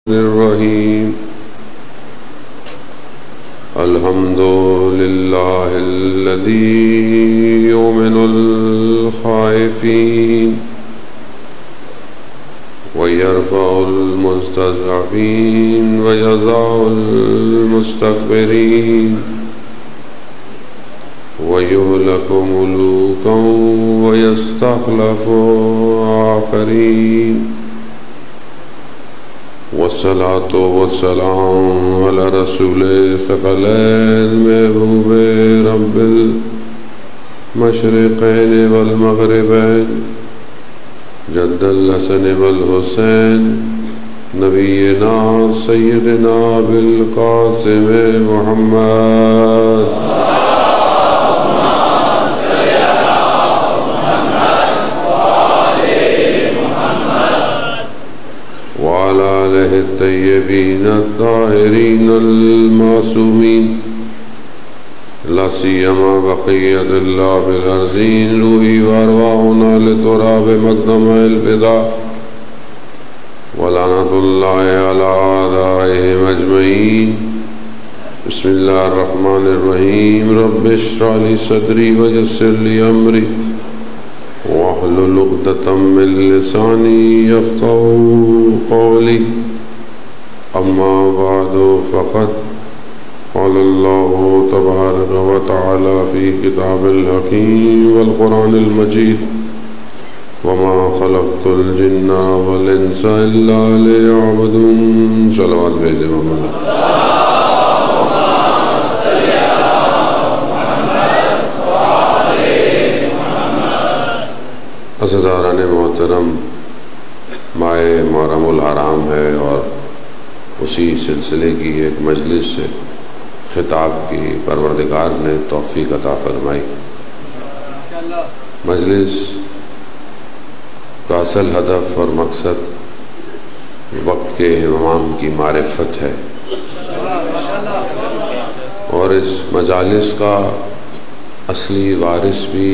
الرحیم الحمد للہ الذی یؤمن الخائفین ویرفع المستضعفین ویضع المستكبرین ویہلک ملوکا ویستخلف آخرین والصلاة والسلام على رسول ثقلین محبوب رب المشرقین والمغربین جد الحسن والحسین نبینا سیدنا بالقاسم محمد الطیبین الطاہرین المعصومین لا سیما بقیت اللہ فی الارضین روحی وارواحنا لتراب مقدم الفداء ولعنت اللہ علی اعدائهم اجمعین بسم اللہ الرحمن الرحیم رب اشرح لی صدری ویسر لی امری واحلل عقدۃ من لسانی یفقهوا قولی اما بعد فقد قال اللہ تبارک و تعالی فی کتاب الحکیم والقرآن المجید وما خلقت الجن والانس الا لیعبدون صلوات بھیجے محمد عزیزان محترم، ماہ محرم الحرام ہے اور اسی سلسلے کی ایک مجلس سے خطاب کی پروردگار نے توفیق عطا فرمائی۔ مجلس کا اصل ہدف اور مقصد وقت کے امام کی معرفت ہے، اور اس مجالس کا اصلی وارث بھی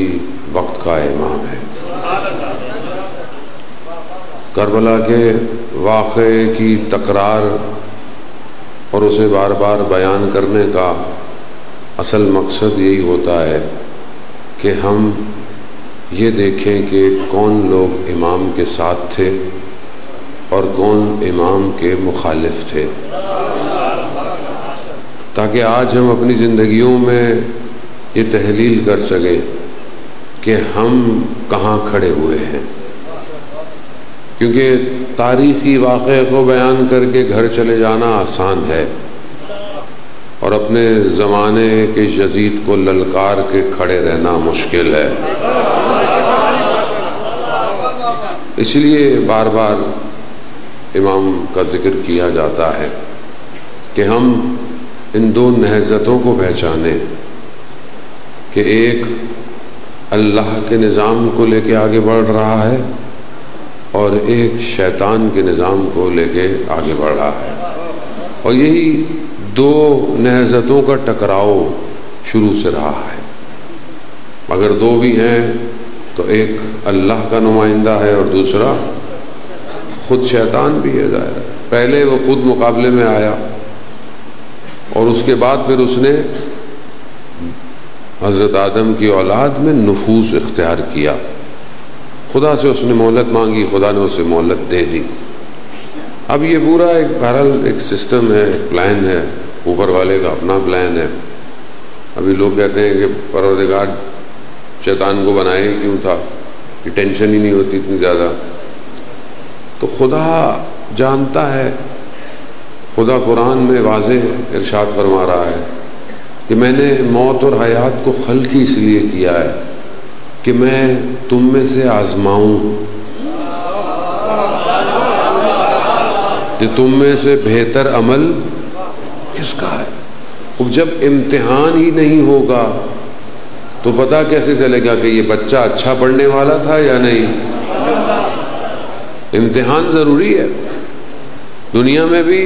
وقت کا امام ہے۔ کربلا کے واقعے کی تکرار اور اسے بار بار بیان کرنے کا اصل مقصد یہی ہوتا ہے کہ ہم یہ دیکھیں کہ کون لوگ امام کے ساتھ تھے اور کون امام کے مخالف تھے، تاکہ آج ہم اپنی زندگیوں میں یہ تحلیل کر سکیں کہ ہم کہاں کھڑے ہوئے ہیں، کیونکہ تاریخی واقعے کو بیان کر کے گھر چلے جانا آسان ہے اور اپنے زمانے کے یزید کو للکار کے کھڑے رہنا مشکل ہے۔ اس لیے بار بار امام کا ذکر کیا جاتا ہے کہ ہم ان دو نہضتوں کو پہچانیں کہ ایک اللہ کے نظام کو لے کے آگے بڑھ رہا ہے اور ایک شیطان کے نظام کو لے کے آگے بڑھ رہا ہے، اور یہی دو نہضتوں کا ٹکراؤ شروع سے رہا ہے۔ اگر دو بھی ہیں تو ایک اللہ کا نمائندہ ہے اور دوسرا خود شیطان بھی ہے۔ ظاہر ہے پہلے وہ خود مقابلے میں آیا اور اس کے بعد پھر اس نے حضرت آدم کی اولاد میں نفوذ اختیار کیا، خدا سے اس نے مہلت مانگی، خدا نے اسے مہلت دے دی۔ اب یہ پورا ایک بہرحال ایک سسٹم ہے، ایک پلان ہے، اوپر والے کا اپنا پلان ہے۔ ابھی لوگ کہتے ہیں کہ پروردگار شیطان کو بنائے ہی کیوں تھا، کہ ٹینشن ہی نہیں ہوتی اتنی زیادہ۔ تو خدا جانتا ہے، خدا قرآن میں واضح ارشاد فرما رہا ہے کہ میں نے موت اور حیات کو خلق ہی اس لیے کیا ہے کہ میں تم میں سے آزماؤں کہ تم میں سے بہتر عمل کس کا ہے۔ اب جب امتحان ہی نہیں ہوگا تو پتہ کیسے چلے گا کہ یہ بچہ اچھا پڑھنے والا تھا یا نہیں؟ امتحان ضروری ہے، دنیا میں بھی،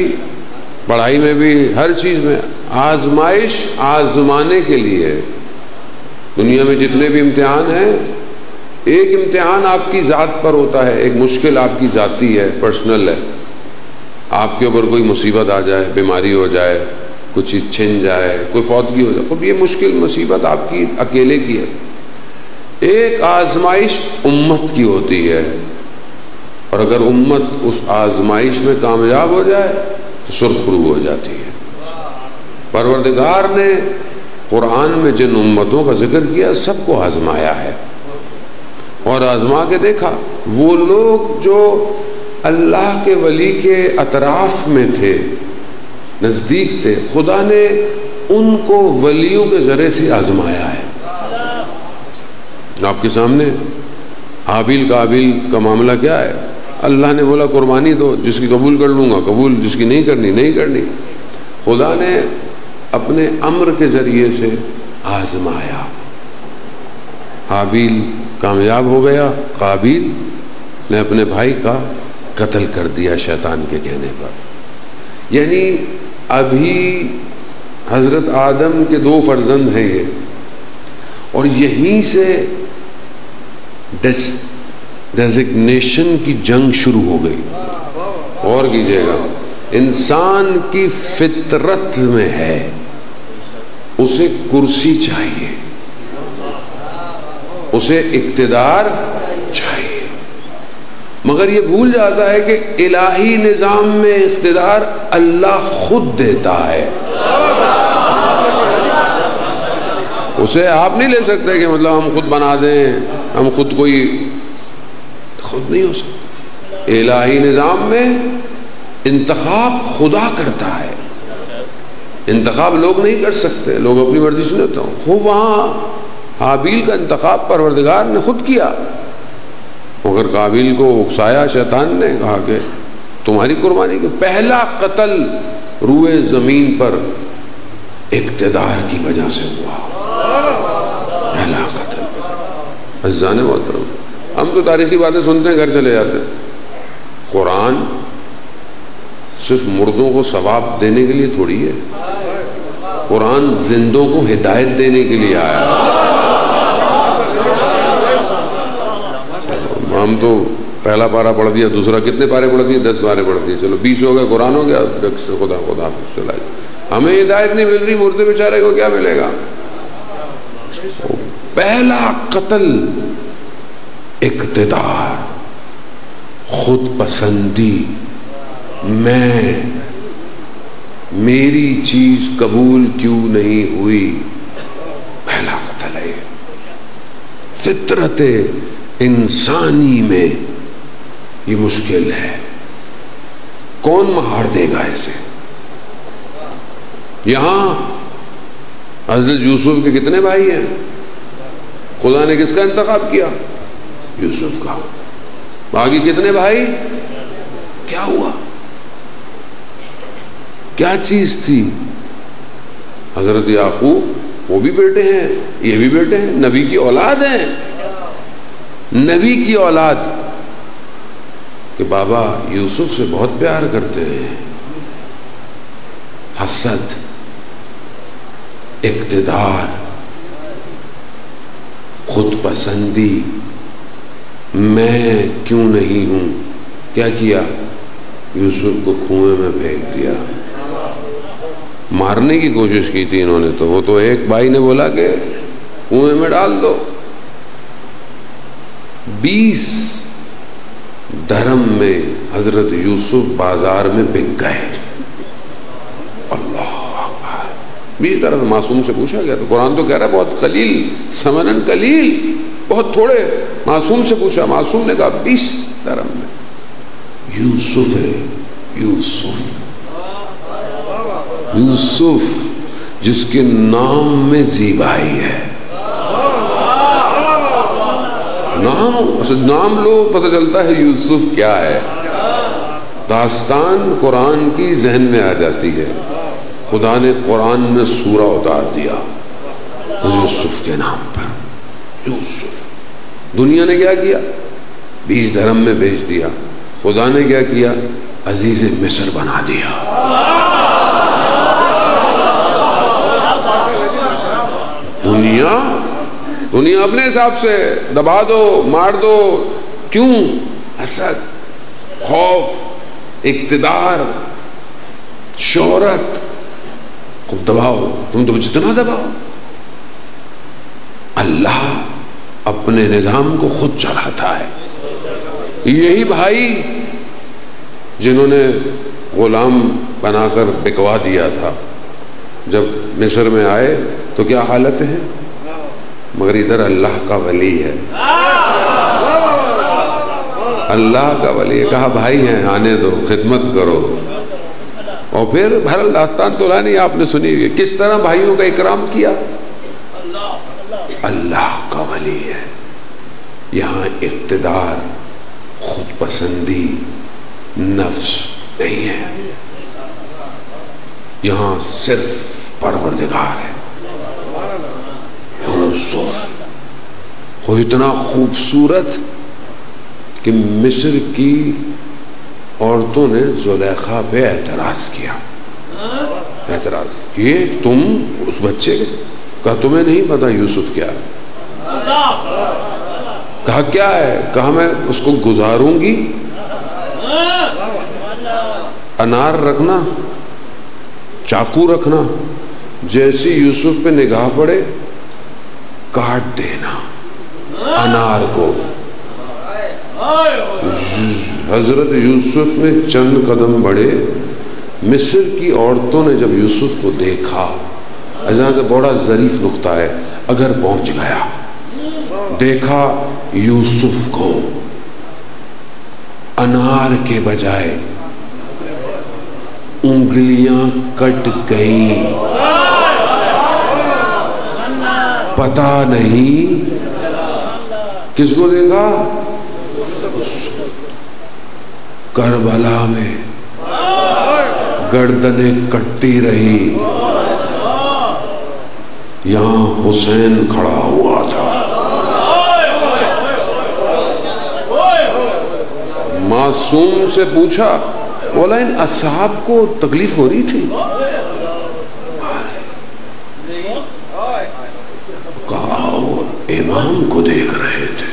پڑھائی میں بھی، ہر چیز میں آزمائش آزمانے کے لیے ہے۔ دنیا میں جتنے بھی امتحان ہیں، ایک امتحان آپ کی ذات پر ہوتا ہے، ایک مشکل آپ کی ذاتی ہے، پرسنل ہے، آپ کے اوپر کوئی مصیبت آ جائے، بیماری ہو جائے، کچھ چیز چھن جائے، کوئی فوتگی ہو جائے، اب یہ مشکل مصیبت آپ کی اکیلے کی ہے. ایک آزمائش امت کی ہوتی ہے، اور اگر امت اس آزمائش میں کامیاب ہو جائے تو سرخرو ہو جاتی ہے. پروردگار نے قرآن میں جن امتوں کا ذکر کیا سب کو آزمایا ہے، اور آزما کے دیکھا. وہ لوگ جو اللہ کے ولی کے اطراف میں تھے، نزدیک تھے، خدا نے ان کو ولیوں کے ذریعے سے آزمایا ہے. آپ کے سامنے حابیل قابیل کا معاملہ کیا ہے؟ اللہ نے بولا قربانی دو، جس کی قبول کر لوں گا قبول، جس کی نہیں کرنی نہیں کرنی. خدا نے اپنے امر کے ذریعے سے آزمایا. حابیل کامیاب ہو گیا، قابیل نے اپنے بھائی کا قتل کر دیا شیطان کے کہنے پر. یعنی ابھی حضرت آدم کے 2 فرزند ہیں یہ، اور یہیں سے ڈیزگنیشن کی جنگ شروع ہو گئی. غور کیجئے گا، انسان کی فطرت میں ہے اسے کرسی چاہیے، اسے اقتدار چاہیے، مگر یہ بھول جاتا ہے کہ الہی نظام میں اقتدار اللہ خود دیتا ہے. اسے آپ نہیں لے سکتے کہ مطلب ہم خود بنا دیں، ہم خود نہیں ہو سکتا. الہی نظام میں انتخاب خدا کرتا ہے، انتخاب لوگ نہیں کر سکتے، لوگ اپنی مرضی سے نہیں ہوتا. خوب وہاں حابیل کا انتخاب پروردگار نے خود کیا، مگر قابیل کو اکسایا شیطان نے، کہا کہ تمہاری قربانی کے پہلا قتل روئے زمین پر اقتدار کی وجہ سے ہوا. پہلا قتل. عزیزان محترم، ہم تو تاریخی باتیں سنتے ہیں گھر چلے جاتے ہیں. قرآن صرف مردوں کو ثواب دینے کے لیے تھوڑی ہے، قرآن زندوں کو ہدایت دینے کے لیے آیا. ہم تو پہلا پارہ پڑھ دیا، دوسرا کتنے پارے پڑھ دیے؟ 10 پارے پڑھ دیے، چلو 20 ہو گئے، قرآن ہو گیا. خدا حافظ چلا جائے. ہمیں ہدایت نہیں مل رہی، مردے بیچارے کو کیا ملے گا؟ پہلا قتل اقتدار، خود پسندی، میری چیز قبول کیوں نہیں ہوئی، پہلا قتل ہے. فطرت انسانی میں یہ مشکل ہے. کون مہار دے گا اسے؟ یہاں حضرت یوسف کے کتنے بھائی ہیں؟ خدا نے کس کا انتخاب کیا؟ یوسف کا. باقی کتنے بھائی؟ کیا ہوا؟ کیا چیز تھی؟ حضرت یعقوب وہ بھی بیٹے ہیں، یہ بھی بیٹے ہیں، نبی کی اولاد ہیں. نبی کی اولاد کہ بابا یوسف سے بہت پیار کرتے ہیں. حسد، اقتدار، خود پسندی، میں کیوں نہیں ہوں. کیا کیا؟ یوسف کو کنویں میں پھینک دیا. مارنے کی کوشش کی تھی انہوں نے، تو وہ تو ایک بھائی نے بولا کہ کنویں میں ڈال دو. 20 درہم میں حضرت یوسف بازار میں بک گئے. اللہ اکبر. 20 درہم معصوم سے پوچھا گیا تو قرآن تو کہہ رہا ہے بہت قلیل، ثمناً قلیل، بہت تھوڑے. معصوم سے پوچھا، معصوم نے کہا 20 درہم میں. یوسف ہے، یوسف یوسف جس کے نام میں زیبائی ہے. نام لو پتہ چلتا ہے یوسف کیا ہے. داستان قرآن کی ذہن میں آ جاتی ہے. خدا نے قرآن میں سورہ اتار دیا یوسف کے نام پر. یوسف. دنیا نے کیا کیا؟ 20 درہم میں بیچ دیا. خدا نے کیا کیا؟ عزیز مصر بنا دیا. دنیا اپنے حساب سے دبا دو، مار دو. کیوں؟ حسد، خوف، اقتدار، شہرت، خوب دباؤ، تم تو جتنا دباؤ. اللہ اپنے نظام کو خود چلاتا ہے. یہی بھائی جنہوں نے غلام بنا کر بکوا دیا تھا، جب مصر میں آئے تو کیا حالت ہے، مگر ادھر اللہ کا ولی ہے، اللہ کا ولی ہے. کہا بھائی ہیں آنے دو، خدمت کرو. اور پھر بہرحال داستان تو نہیں آپ نے سنی ہوئی، کس طرح بھائیوں کا اکرام کیا. اللہ کا ولی ہے. یہاں اقتدار، خود پسندی، نفس نہیں ہے، یہاں صرف پروردگار ہے. یوسف وہ اتنا خوبصورت کہ مصر کی عورتوں نے زلیخا پہ اعتراض کیا. اعتراض یہ تم اس بچے کے، کہا تمہیں نہیں پتا یوسف کیا ہے. کہا کیا ہے، کہا میں اس کو گزاروں گی، انار رکھنا، چاقو رکھنا، جیسی یوسف پہ نگاہ پڑے کاٹ دینا انار کو. حضرت یوسف نے چند قدم بڑھے، مصر کی عورتوں نے جب یوسف کو دیکھا، ایسا کہ بڑا ظریف نقطہ ہے، اگر پہنچ گیا، دیکھا یوسف کو انار کے بجائے انگلیاں کٹ گئیں، پتہ نہیں کس کو دیکھا، کربلا میں گردنیں کٹتی رہی، یہاں حسین کھڑا ہوا تھا. معصوم سے پوچھا، بولا ان اصحاب کو تکلیف ہو رہی تھی؟ کہا وہ امام کو دیکھ رہے تھے.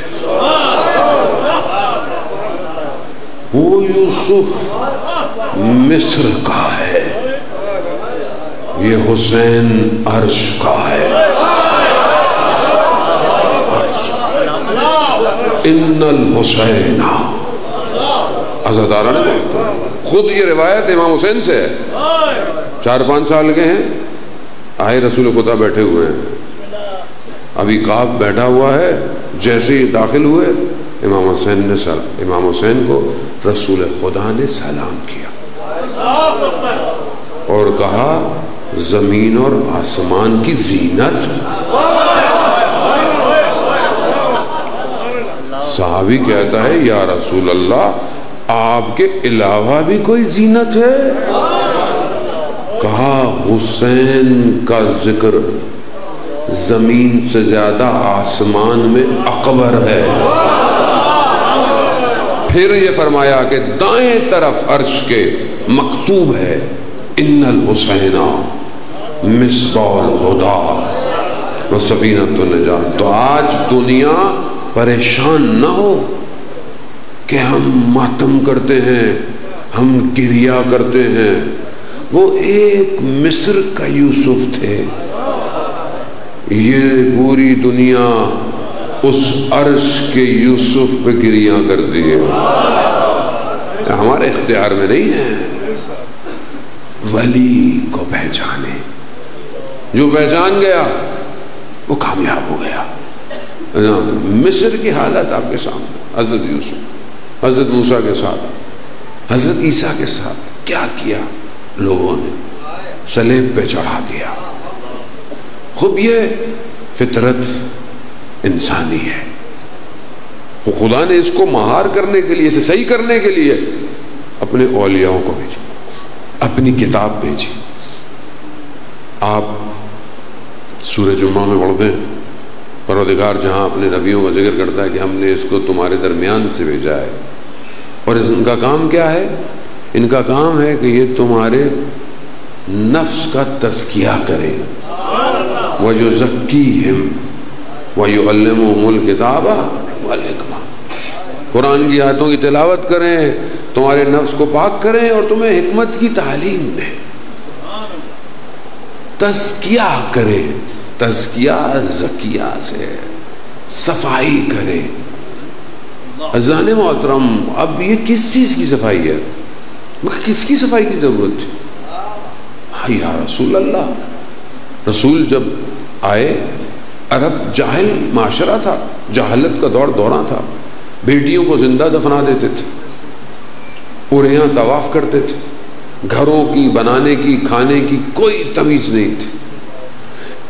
وہ یوسف مصر کا ہے، یہ حسین عرش کا ہے. ان الحسین، عزادارہ نے خود یہ روایت امام حسین سے ہے. 4-5 سال کے ہیں، آئے رسول خدا بیٹھے ہوئے ہیں، ابھی کعب بیٹھا ہوا ہے، جیسے ہی داخل ہوئے امام حسین کو رسول خدا نے سلام کیا اور کہا زمین اور آسمان کی زینت. صحابی کہتا ہے یا رسول اللہ آپ کے علاوہ بھی کوئی زینت ہے؟ کہا حسین کا ذکر زمین سے زیادہ آسمان میں اکبر ہے. پھر یہ فرمایا کہ دائیں طرف عرش کے مکتوب ہے ان الحسین مصباح الہدی و سفینۃ النجات. تو آج دنیا پریشان نہ ہو کہ ہم ماتم کرتے ہیں، ہم گریہ کرتے ہیں. وہ ایک مصر کا یوسف تھے، یہ پوری دنیا اس عرش کے یوسف پہ گریاں کرتی ہے. ہمارے اختیار میں نہیں ہے. ولی کو پہچانے، جو پہچان گیا وہ کامیاب ہو گیا. مصر کی حالت آپ کے سامنے، حضرت یوسف، حضرت موسیٰ کے ساتھ، حضرت عیسیٰ کے ساتھ کیا کیا لوگوں نے، صلیب پہ چڑھا دیا. خوب یہ فطرت انسانی ہے. خدا نے اس کو مہار کرنے کے لیے، اسے صحیح کرنے کے لیے اپنے اولیاءوں کو بھیجی، اپنی کتاب بھیجی. آپ سورہ جمعہ میں پڑھتے ہیں پروردگار جہاں اپنے نبیوں کا ذکر کرتا ہے کہ ہم نے اس کو تمہارے درمیان سے بھیجا ہے، اور ان کا کام کیا ہے؟ ان کا کام ہے کہ یہ تمہارے نفس کا تزکیہ کرے. وَيُزَكِّيهِمْ وَيُعَلِّمُهُمُ الْكِتَابَ وَالْحِکْمَةَ. قرآن کی آیتوں کی تلاوت کریں، تمہارے نفس کو پاک کریں اور تمہیں حکمت کی تعلیم دیں، تزکیہ کریں، تزکیہ زکیہ سے صفائی کریں۔ عزیزان محترم، اب یہ کس چیز کی صفائی ہے؟ کس کی صفائی کی ضرورت تھی؟ ہاں یا رسول اللہ، رسول جب آئے، عرب جاہل معاشرہ تھا، جہالت کا دورہ تھا، بیٹیوں کو زندہ دفنا دیتے تھے، اڑیاں طواف کرتے تھے، گھروں کی بنانے کی کھانے کی کوئی تمیز نہیں تھی۔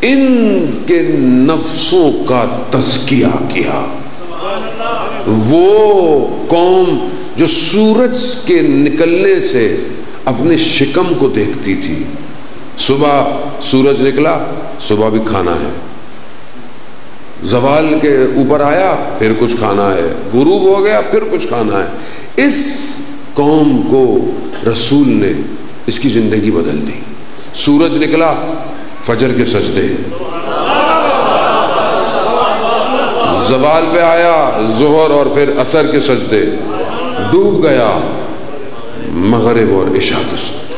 ان کے نفسوں کا تزکیہ کیا۔ وہ قوم جو سورج کے نکلنے سے اپنے شکم کو دیکھتی تھی، صبح سورج نکلا، صبح بھی کھانا ہے، زوال کے اوپر آیا پھر کچھ کھانا ہے، غروب ہو گیا پھر کچھ کھانا ہے۔ اس قوم کو رسول نے اس کی زندگی بدل دی۔ سورج نکلا، فجر کے سجدے، زوال پہ آیا، ظہر اور پھر عصر کے سجدے، ڈوب گیا، مغرب اور عشاء کے سجدے،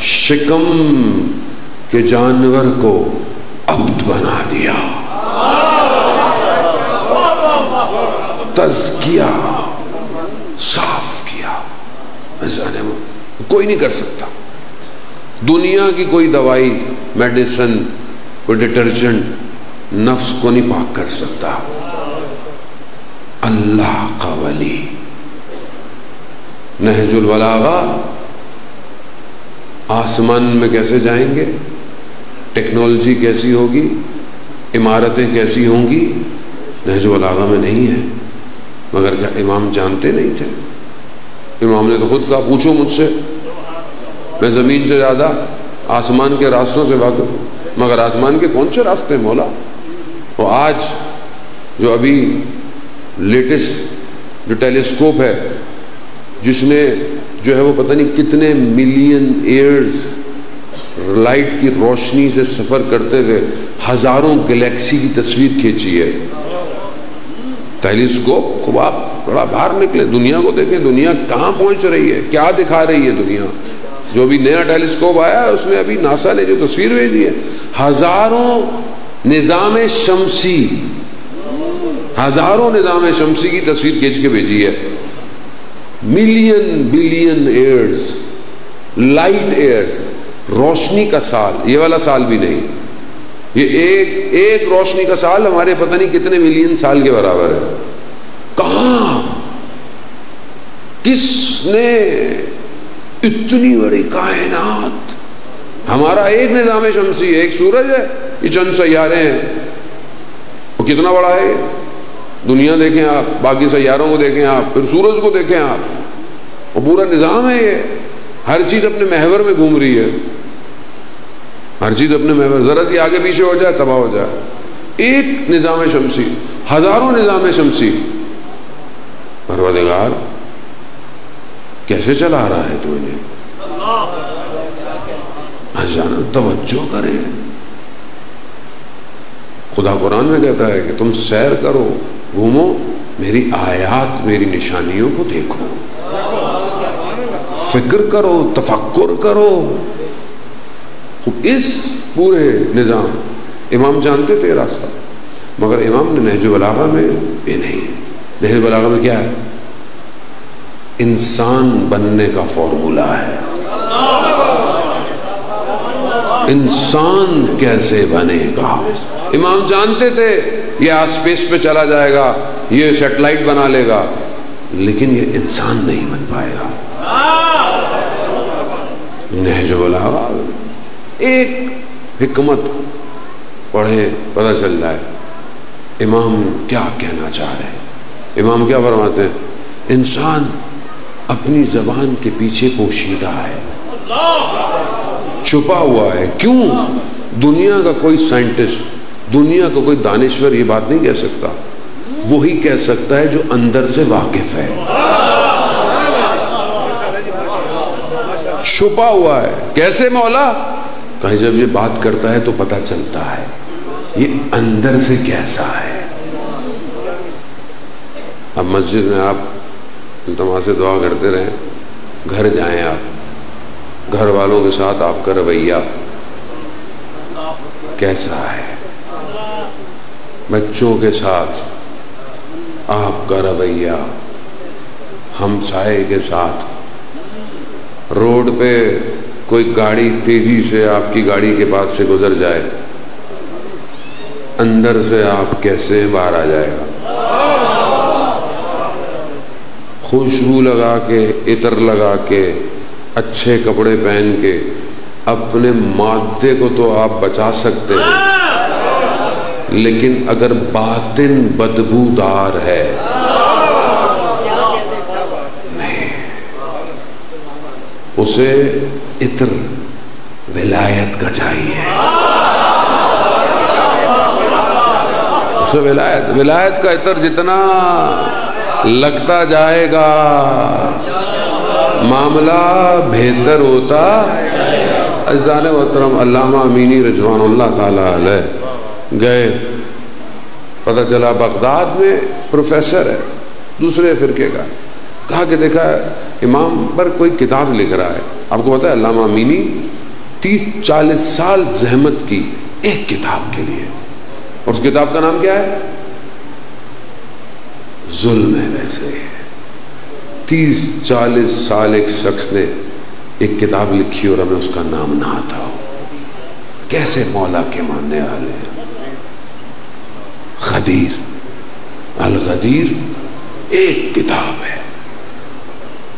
شکم کے جانور کو عبد بنا دیا۔ تزکیہ صاف کیا۔ کوئی نہیں کر سکتا، دنیا کی کوئی دوائی، میڈیسن، کوئی ڈٹرجنٹ نفس کو نہیں پاک کر سکتا۔ اللہ کا ولی۔ نہج البلاغہ، آسمان میں کیسے جائیں گے، ٹیکنالوجی کیسی ہوگی، عمارتیں کیسی ہوں گی، نہج البلاغہ میں نہیں ہے۔ مگر کیا امام جانتے نہیں تھے؟ امام نے تو خود کہا، پوچھو مجھ سے، میں زمین سے زیادہ آسمان کے راستوں سے واقف ہوں، مگر آسمان کے کون سے راستے ہیں مولا؟ اور آج جو ابھی لیٹسٹ جو ٹیلیسکوپ ہے، جس نے جو ہے وہ پتہ نہیں کتنے ملین ایئرز لائٹ کی روشنی سے سفر کرتے ہوئے ہزاروں گلیکسی کی تصویر کھینچی ہے۔ ٹیلیسکوپ خوب آپ بڑا باہر نکلے، دنیا کو دیکھیں، دنیا کہاں پہنچ رہی ہے، کیا دکھا رہی ہے دنیا۔ جو بھی نیا ٹیلیسکوپ آیا ہے، اس میں ابھی ناسا نے جو تصویر بھیجی ہے، ہزاروں نظام شمسی کی تصویر کھینچ کے بھیجی ہے۔ Million billion years, light years, روشنی کا سال، یہ والا سال بھی نہیں، یہ ایک روشنی کا سال ہمارے پتہ نہیں کتنے ملین سال کے برابر ہے۔ کہاں، کس نے اتنی بڑی کائنات، ہمارا ایک نظام شمسی ہے، ایک سورج ہے، یہ چند سیارے ہیں، وہ کتنا بڑا ہے؟ دنیا دیکھیں آپ، باقی سیاروں کو دیکھیں آپ، پھر سورج کو دیکھیں آپ، وہ پورا نظام ہے۔ یہ ہر چیز اپنے محور میں گھوم رہی ہے، ہر چیز اپنے محور، ذرا سی آگے پیچھے ہو جائے تباہ ہو جائے۔ ایک نظام شمسی، ہزاروں نظام شمسی۔ پروردگار کیسے چلا رہا ہے تو انہیں؟ توجہ کریں۔ خدا قرآن میں کہتا ہے کہ تم سیر کرو، گھومو، میری آیات، میری نشانیوں کو دیکھو، فکر کرو، تفکر کرو۔ اس پورے نظام امام جانتے تھے راستہ، مگر امام نے نہج البلاغہ میں یہ نہیں۔ نہج البلاغہ میں کیا ہے؟ انسان بننے کا فارمولا ہے۔ انسان کیسے بنے گا؟ امام جانتے تھے یہ اسپیس پہ چلا جائے گا، یہ سیٹلائٹ بنا لے گا، لیکن یہ انسان نہیں بن پائے گا۔ نہج البلاغہ ایک حکمت پڑھے پتہ چل جائے امام کیا کہنا چاہ رہے ہیں۔ امام کیا فرماتے ہیں؟ انسان اپنی زبان کے پیچھے پوشیدہ ہے، چھپا ہوا ہے۔ کیوں؟ دنیا کا کوئی سائنٹسٹ، دنیا کا کوئی دانشور یہ بات نہیں کہہ سکتا، وہی کہہ سکتا ہے جو اندر سے واقف ہے۔ چھپا ہوا ہے۔ کیسے مولا؟ کہیں جب یہ بات کرتا ہے تو پتہ چلتا ہے یہ اندر سے کیسا ہے۔ اب مسجد میں آپ التماس سے دعا کرتے رہیں، گھر جائیں آپ، گھر والوں کے ساتھ آپ کا رویہ کیسا ہے؟ بچوں کے ساتھ آپ کا رویہ، ہمسائے کے ساتھ، روڈ پہ کوئی گاڑی تیزی سے آپ کی گاڑی کے پاس سے گزر جائے، اندر سے آپ کیسے باہر آ جائے گا؟ خوشبو لگا کے، عطر لگا کے، اچھے کپڑے پہن کے اپنے معدے کو تو آپ بچا سکتے ہیں، لیکن اگر باطن بدبودار ہے نہیں، اسے عطر ولایت کا چاہیے، اسے ولایت کا عطر جتنا لگتا جائے گا معاملہ بہتر ہوتا۔ عزیزان محترم، علامہ امینی رضوان اللہ تعالیٰ علیہ گئے، پتہ چلا بغداد میں پروفیسر ہے دوسرے فرقے کا، کہا کہ دیکھا امام پر کوئی کتاب لکھ رہا ہے۔ آپ کو پتہ ہے علامہ امینی 30-40 سال زحمت کی ایک کتاب کے لیے، اور اس کتاب کا نام کیا ہے؟ ظلم ہے۔ ویسے 30-40 سال ایک شخص نے ایک کتاب لکھی اور ہمیں اس کا نام نہ آتا ہو، کیسے مولا کے ماننے والے ہیں۔ غدیر، الغدیر ایک کتاب ہے،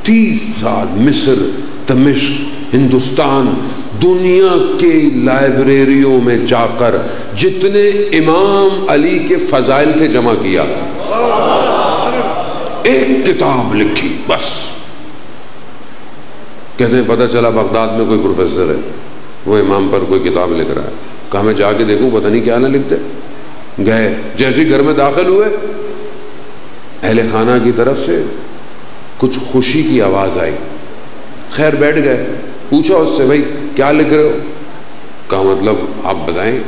30 سال مصر، دمشق، ہندوستان، دنیا کے لائبریریوں میں جا کر جتنے امام علی کے فضائل تھے جمع کیا، ایک کتاب لکھی بس۔ کہتے ہیں پتہ چلا بغداد میں کوئی پروفیسر ہے، وہ امام پر کوئی کتاب لکھ رہا ہے، کہا میں جا کے دیکھوں پتہ نہیں کیا نہ لکھتے۔ گئے، جیسے گھر میں داخل ہوئے، اہل خانہ کی طرف سے کچھ خوشی کی آواز آئی، خیر بیٹھ گئے، پوچھا اس سے بھائی کیا لکھ رہے ہو؟ کہا مطلب آپ بتائیں،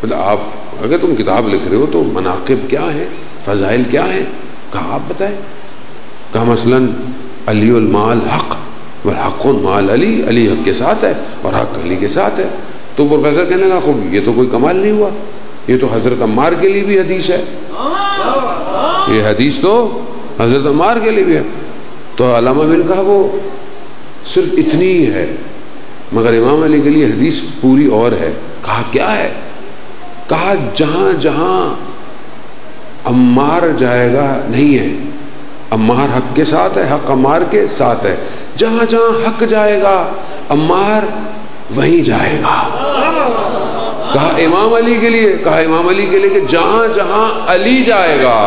مطلب آپ اگر تم کتاب لکھ رہے ہو تو مناقب کیا ہیں، فضائل کیا ہیں؟ کہا آپ بتائیں۔ کہا مثلا علی المال حق والحق مال علی، علی حق کے ساتھ ہے اور حق علی کے ساتھ ہے۔ تو پروفیسر کہنے لگا خوب یہ تو کوئی کمال نہیں ہوا، یہ تو حضرت عمار کے لیے بھی حدیث ہے، یہ حدیث تو حضرت عمار کے لیے بھی ہے۔ تو علامہ نے کہا وہ صرف اتنی ہی ہے، مگر امام علی کے لیے حدیث پوری اور ہے۔ کہا کیا ہے؟ کہا جہاں جہاں عمار جائے گا نہیں ہے، عمار حق کے ساتھ ہے، حق عمار کے ساتھ ہے، جہاں جہاں حق جائے گا عمار وہیں جائے گا۔ کہا امام علی کے لیے؟ کہا امام علی کے لیے کہ جہاں جہاں علی جائے گا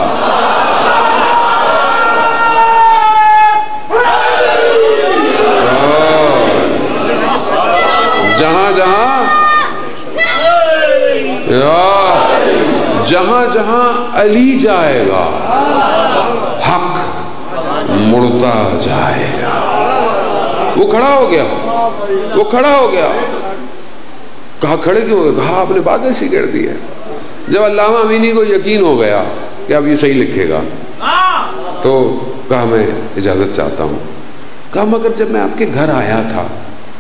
جہاں جہاں علی جائے گا حق مڑتا جائے گا۔ وہ کھڑا ہو گیا، کہا کھڑے کیوں ہو گئے؟ کہا آپ نے بات ایسی کر دی ہے۔ جب علامہ امینی کو یقین ہو گیا کہ اب یہ صحیح لکھے گا تو کہا میں اجازت چاہتا ہوں۔ کہا مگر جب میں آپ کے گھر آیا تھا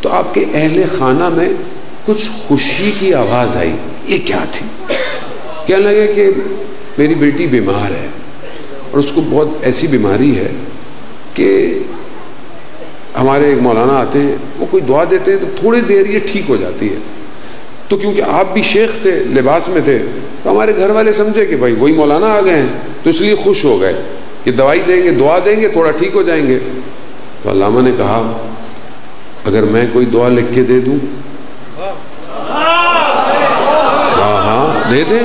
تو آپ کے اہل خانہ میں کچھ خوشی کی آواز آئی، یہ کیا تھی؟ کہنے لگے کہ میری بیٹی بیمار ہے اور اس کو بہت ایسی بیماری ہے کہ ہمارے ایک مولانا آتے ہیں، وہ کوئی دعا دیتے ہیں تو تھوڑی دیر یہ ٹھیک ہو جاتی ہے۔ تو کیونکہ آپ بھی شیخ تھے، لباس میں تھے، تو ہمارے گھر والے سمجھے کہ بھائی وہی مولانا آ گئے ہیں، تو اس لیے خوش ہو گئے کہ دوائی دیں گے، دعا دیں گے، تھوڑا ٹھیک ہو جائیں گے۔ تو علامہ نے کہا اگر میں کوئی دعا لکھ کے دے دوں؟ ہاں دے دیں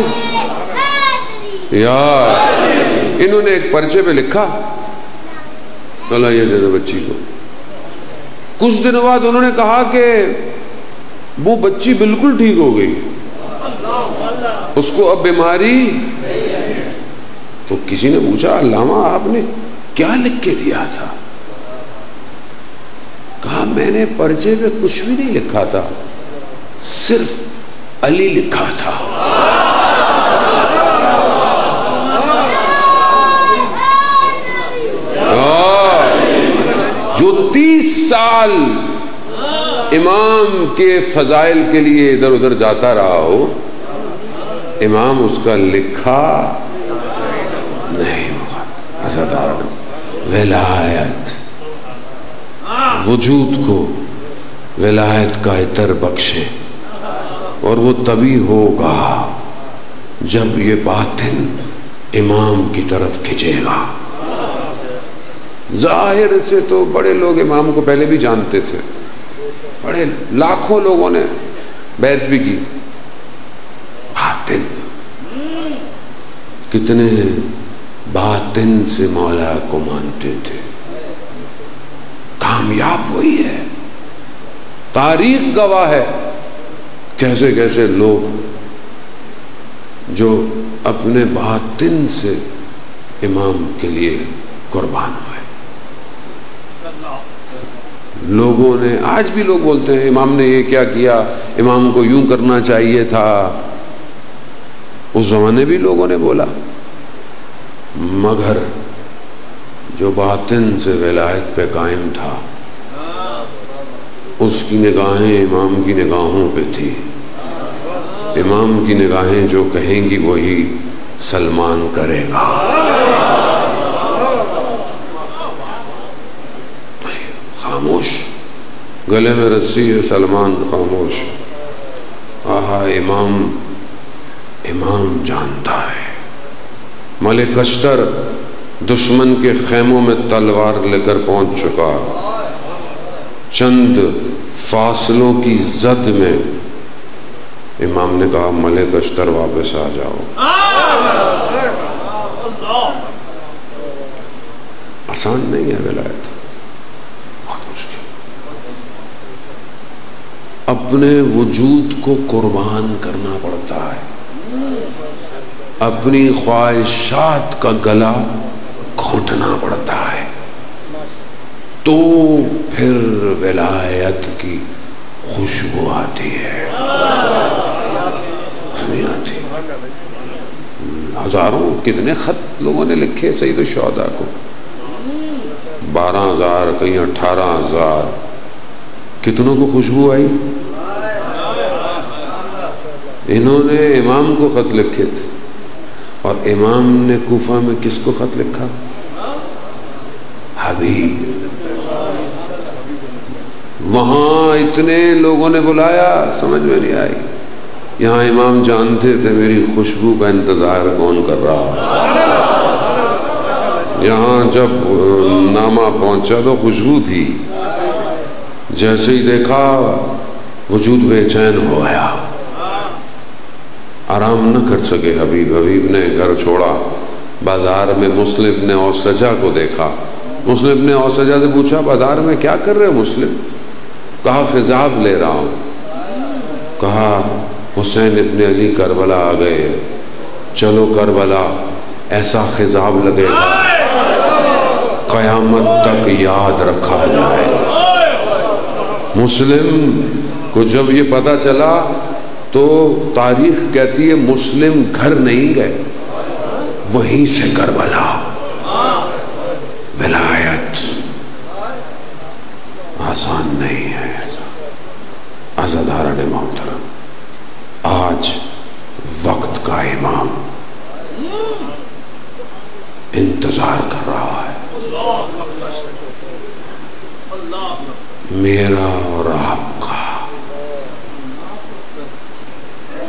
یار۔ انہوں نے ایک پرچے پہ لکھا اللہ یہ دے دو بچی کو۔ کچھ دنوں بعد انہوں نے کہا کہ وہ بچی بالکل ٹھیک ہو گئی، اس کو اب بیماری۔ تو کسی نے پوچھا علامہ آپ نے کیا لکھ کے دیا تھا؟ کہا میں نے پرچے پہ کچھ بھی نہیں لکھا تھا، صرف علی لکھا تھا۔ 20 سال امام کے فضائل کے لیے ادھر ادھر جاتا رہا ہو، امام اس کا لکھا نہیں ہوگا. عزادار ولایت، وجود کو ولایت کا عطر بخشے، اور وہ تبھی ہوگا جب یہ باطن امام کی طرف کھنچے گا. ظاہر سے تو بڑے لوگ امام کو پہلے بھی جانتے تھے، بڑے لاکھوں لوگوں نے بیعت بھی کی. باطن کتنے باطن سے مولا کو مانتے تھے. کامیاب وہی ہے. تاریخ گواہ ہے کیسے کیسے لوگ جو اپنے باطن سے امام کے لیے قربان ہوئے. لوگوں نے، آج بھی لوگ بولتے ہیں امام نے یہ کیا کیا، امام کو یوں کرنا چاہیے تھا. اس زمانے بھی لوگوں نے بولا، مگر جو باطن سے ولایت پہ قائم تھا اس کی نگاہیں امام کی نگاہوں پہ تھی. امام کی نگاہیں جو کہیں گی وہی سلمان کرے گا. خاموش، گلے میں رسی ہے سلمان خاموش. آہا امام جانتا ہے. ملک اشتر دشمن کے خیموں میں تلوار لے کر پہنچ چکا. چند فاصلوں کی زد میں امام نے کہا ملک اشتر واپس آ جاؤ. آسان نہیں ہے ولایت، بہت مشکل. اپنے وجود کو قربان کرنا پڑتا ہے، اپنی خواہشات کا گلا گھونٹنا پڑتا ہے، تو پھر ولایت کی خوشبو آتی ہے. نہیں آتی. ہزاروں کتنے خط لوگوں نے لکھے سید الشہداء کو، 12,000 کہیں 18,000. کتنوں کو خوشبو آئی؟ انہوں نے امام کو خط لکھے تھے، اور امام نے کوفہ میں کس کو خط لکھا؟ حبیب. وہاں اتنے لوگوں نے بلایا، سمجھ میں نہیں آئی. یہاں امام جانتے تھے میری خوشبو کا انتظار کون کر رہا. یہاں جب نامہ پہنچا تو خوشبو تھی. جیسے ہی دیکھا وجود بے چین ہو گیا، آرام نہ کر سکے. حبیب نے گھر چھوڑا، بازار میں مسلم نے اوسجا کو دیکھا. مسلم نے اوسجا سے پوچھا بازار میں کیا کر رہے ہو مسلم؟ کہا خضاب لے رہا ہوں. کہا حسین ابن علی کربلا آ گئے، چلو کربلا ایسا خضاب لگے گا قیامت تک یاد رکھا جائے. مسلم کو جب یہ پتا چلا تو تاریخ کہتی ہے مسلم گھر نہیں گئے، وہیں سے کربلا. ولایت آسان نہیں ہے. عزاداران محترم، آج وقت کا امام انتظار کر رہا ہے، میرا اور آپ کا.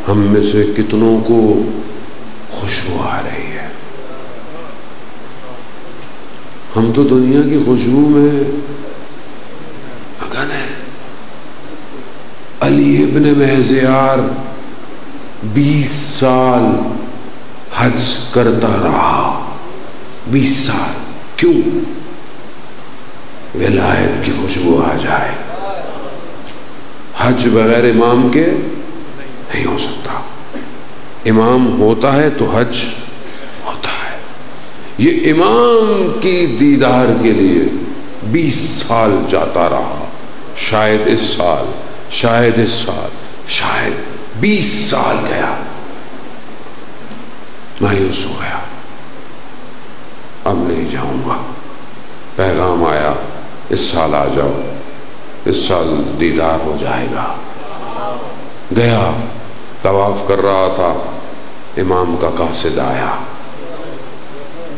ہم میں سے کتنوں کو خوشبو آ رہی ہے؟ ہم تو دنیا کی خوشبو میں مگن ہیں. علی ابن مہزیار 20 سال حج کرتا رہا. 20 سال. کیوں؟ ولایت کی خوشبو آ جائے. حج بغیر امام کے نہیں ہو سکتا. امام ہوتا ہے تو حج ہوتا ہے. یہ امام کی دیدار کے لیے 20 سال جاتا رہا. شاید اس سال، شاید اس سال، شاید 20 سال گیا. مایوس ہو گیا، اب نہیں جاؤں گا. پیغام آیا اس سال آ جاؤ، اس سال دیدار ہو جائے گا۔ گیا، طواف کر رہا تھا، امام کا قاصد آیا،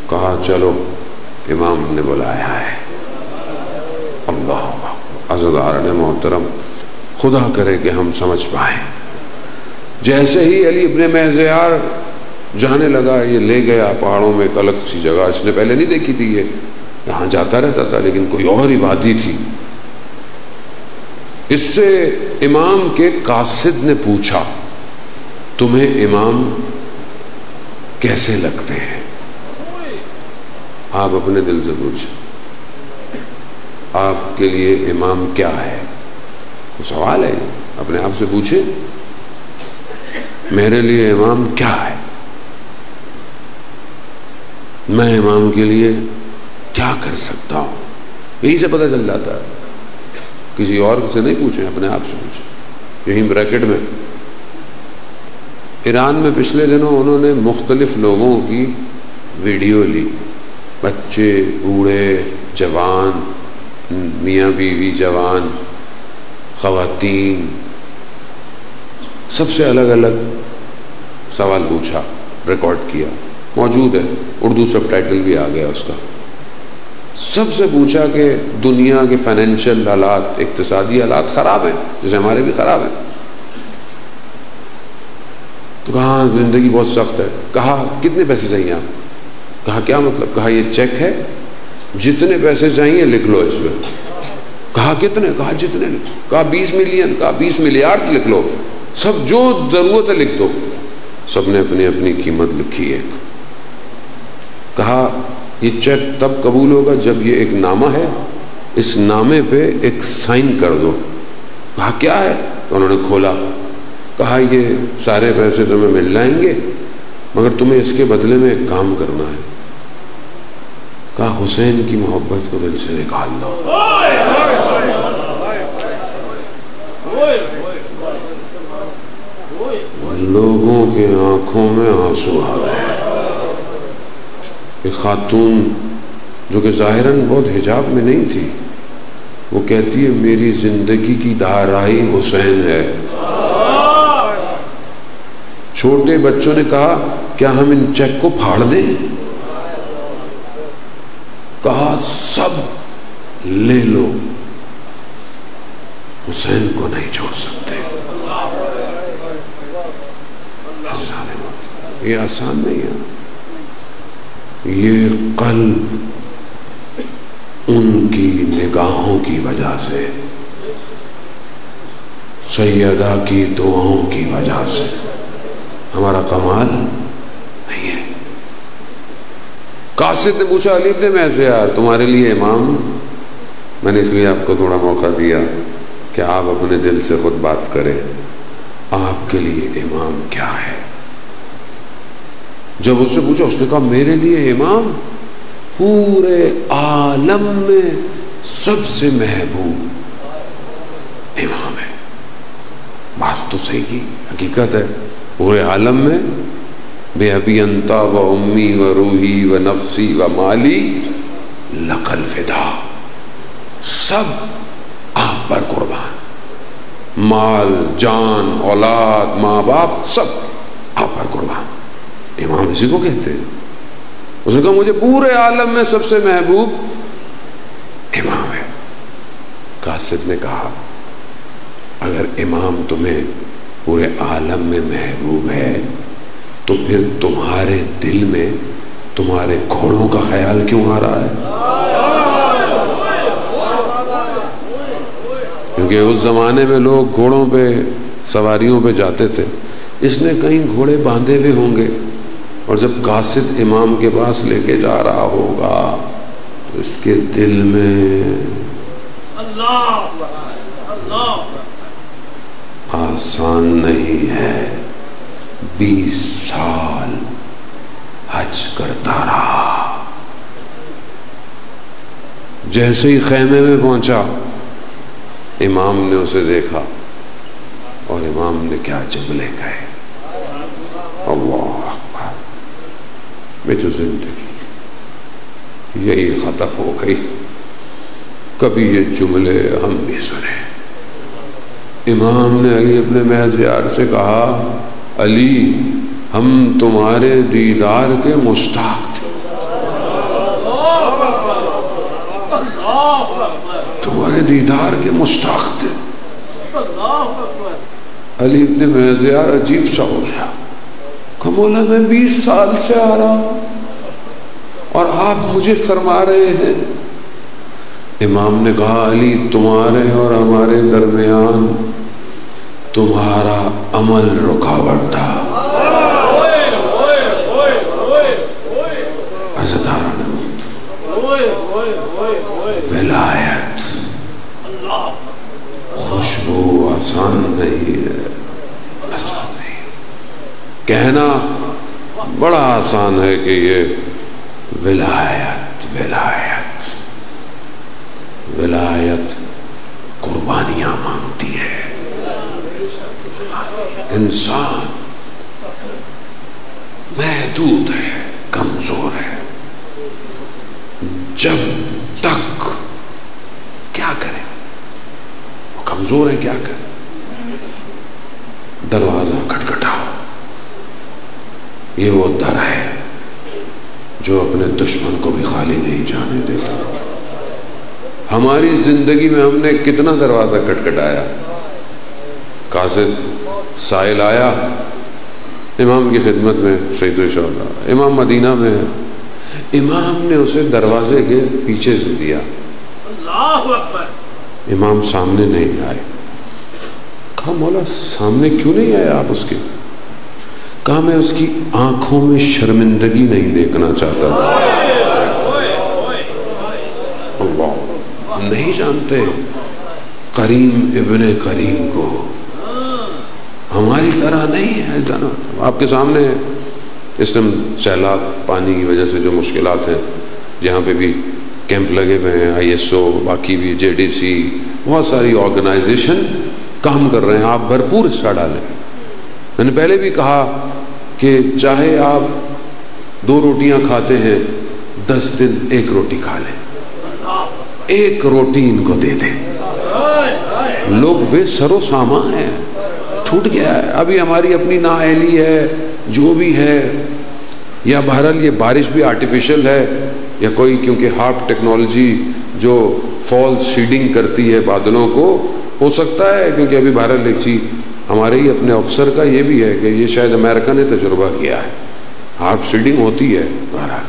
کہا چلو امام نے بلایا ہے۔ اللہ عزیزان محترم، خدا کرے کہ ہم سمجھ پائیں۔ جیسے ہی علی ابن مہزیار جانے لگا، یہ لے گیا پہاڑوں میں ایک الگ سی جگہ، اس نے پہلے نہیں دیکھی تھی، یہ یہاں جاتا رہتا تھا لیکن کوئی اور ہی وادی تھی۔ اس سے امام کے قاصد نے پوچھا تمہیں امام کیسے لگتے ہیں؟ آپ اپنے دل سے پوچھیں، آپ کے لیے امام کیا ہے؟ وہ سوال ہے، اپنے آپ سے پوچھیں میرے لیے امام کیا ہے، میں امام کے لیے کیا کر سکتا ہوں؟ یہی سے پتہ چل جاتا ہے، کسی اور سے نہیں پوچھیں، اپنے آپ سے پوچھیں۔ یہیں بریکٹ میں ایران میں پچھلے دنوں انہوں نے مختلف لوگوں کی ویڈیو لی، بچے، بوڑھے، جوان، میاں بیوی، جوان، خواتین، سب سے الگ الگ سوال پوچھا، ریکارڈ کیا، موجود ہے، اردو سب ٹائٹل بھی آ گیا اس کا۔ سب سے پوچھا کہ دنیا کے فائنینشیل حالات، اقتصادی حالات خراب ہیں جیسے ہمارے بھی خراب ہیں؟ تو کہا زندگی بہت سخت ہے۔ کہا کتنے پیسے چاہیے آپ؟ کہا کیا مطلب؟ کہا یہ چیک ہے، جتنے پیسے چاہیے لکھ لو اس میں۔ کہا کتنے؟ کہا جتنے لکھو۔ کہا 20 ملین، کہا 20 ملیارڈ لکھ لو، سب جو ضرورت ہے لکھ دو۔ سب نے اپنی اپنی قیمت لکھی ایک۔ کہا یہ چیک تب قبول ہوگا جب یہ ایک نامہ ہے، اس نامے پہ ایک سائن کر دو۔ کہا کیا ہے؟ تو انہوں نے کھولا، کہا یہ سارے پیسے تمہیں مل جائیں گے مگر تمہیں اس کے بدلے میں ایک کام کرنا ہے۔ کہا حسین کی محبت کو دل سے نکال دو۔ لوگوں کے آنکھوں میں آنسو آ گئے۔ ایک خاتون جو کہ ظاہراً بہت حجاب میں نہیں تھی، وہ کہتی ہے میری زندگی کی دھارائی حسین ہے۔ چھوٹے بچوں نے کہا کیا ہم ان چیک کو پھاڑ دیں؟ کہا سب لے لو، حسین کو نہیں چھوڑ سکتے۔ یہ آسان نہیں ہے، یہ قلب ان کی نگاہوں کی وجہ سے، سیدہ کی دعاؤں کی وجہ سے، ہمارا کمال نہیں ہے۔ قاصد نے پوچھا علی ابن مہزیار تمہارے لیے امام؟ میں نے اس لیے آپ کو تھوڑا موقع دیا کہ آپ اپنے دل سے خود بات کریں، آپ کے لیے امام کیا ہے؟ جب اس سے پوچھا، اس نے کہا میرے لیے امام پورے عالم میں سب سے محبوب امام ہے۔ بات تو صحیح کی، حقیقت ہے، پورے عالم میں بے ابی انتا و امی و روحی و نفسی و مالی لک الفدا، سب آپ پر قربان، مال، جان، اولاد، ماں باپ، سب آپ پر قربان۔ امام اسی کو کہتے ہیں۔ اس نے کہا مجھے پورے عالم میں سب سے محبوب امام ہے۔ قاصد نے کہا اگر امام تمہیں پورے عالم میں محبوب ہے تو پھر تمہارے دل میں تمہارے گھوڑوں کا خیال کیوں آ رہا ہے؟ کیونکہ اس زمانے میں لوگ گھوڑوں پہ، سواریوں پہ جاتے تھے، اس نے کہیں گھوڑے باندھے ہوئے ہوں گے، اور جب قاصد امام کے پاس لے کے جا رہا ہوگا تو اس کے دل میں آسان نہیں ہے۔ 20 سال حج کرتا رہا، جیسے ہی خیمے میں پہنچا امام نے اسے دیکھا اور امام نے کیا جملے کہے، اللہ اکبر، میں جو زندگی یہی ختم ہو گئی، کبھی یہ جملے ہم بھی سنے۔ امام نے علی ابن مہذیار سے کہا، علی ہم تمہارے دیدار کے مشتاق تھے، تمہارے دیدار کے مشتاق تھے۔ علی ابن مہذیار عجیب سا ہو گیا، کہ مولا میں 20 سال سے آ رہا ہوں اور آپ مجھے فرما رہے ہیں۔ امام نے کہا، علی تمہارے اور ہمارے درمیان تمہارا عمل رکاوٹ تھا۔ ولایت خوشبو آسان نہیں ہے، آسان نہیں۔ کہنا بڑا آسان ہے کہ یہ ولایت ولایت ولایت قربانیاں مانگتی ہے۔ انسان محدود ہے، کمزور ہے، جب تک کیا کرے، وہ کمزور ہے، کیا کرے؟ دروازہ کھٹکھٹاؤ، یہ وہ در ہے جو اپنے دشمن کو بھی خالی نہیں جانے دیتا۔ ہماری زندگی میں ہم نے کتنا دروازہ کھٹکھٹایا۔ قاصد سائل آیا امام کی خدمت میں، سید الشہداء، امام مدینہ میں ہے، امام نے اسے دروازے کے پیچھے سے دیا۔ اللہ اکبر! امام سامنے نہیں آئے۔ کہا مولا سامنے کیوں نہیں آئے آپ اس کے؟ کہا میں اس کی آنکھوں میں شرمندگی نہیں دیکھنا چاہتا تھا۔ اللہ، نہیں جانتے کریم ابن کریم کو، ہماری طرح نہیں ہے جناب۔ آپ کے سامنے ہے اس ٹائم سیلاب پانی کی وجہ سے جو مشکلات ہیں، جہاں پہ بھی کیمپ لگے ہوئے ہیں، ISO، باقی بھی JDC، بہت ساری آرگنائزیشن کام کر رہے ہیں۔ آپ بھرپور حصہ ڈالیں۔ میں نے پہلے بھی کہا کہ چاہے آپ 2 روٹیاں کھاتے ہیں، 10 دن 1 روٹی کھا لیں، 1 روٹی ان کو دے دیں۔ لوگ بے سر و سامان ہیں، چھوٹ گیا ہے۔ ابھی ہماری اپنی نااہلی ہے، جو بھی ہے، یا بہرحال یہ بارش بھی آرٹیفیشل ہے، یا کوئی کیونکہ ہارپ ٹیکنالوجی جو فالس سیڈنگ کرتی ہے بادلوں کو، ہو سکتا ہے کیونکہ ابھی بہرحال ایک چیز ہمارے ہی اپنے افسر کا یہ بھی ہے کہ یہ شاید امریکہ نے تجربہ کیا ہے، ہارپ سیڈنگ ہوتی ہے بہرحال۔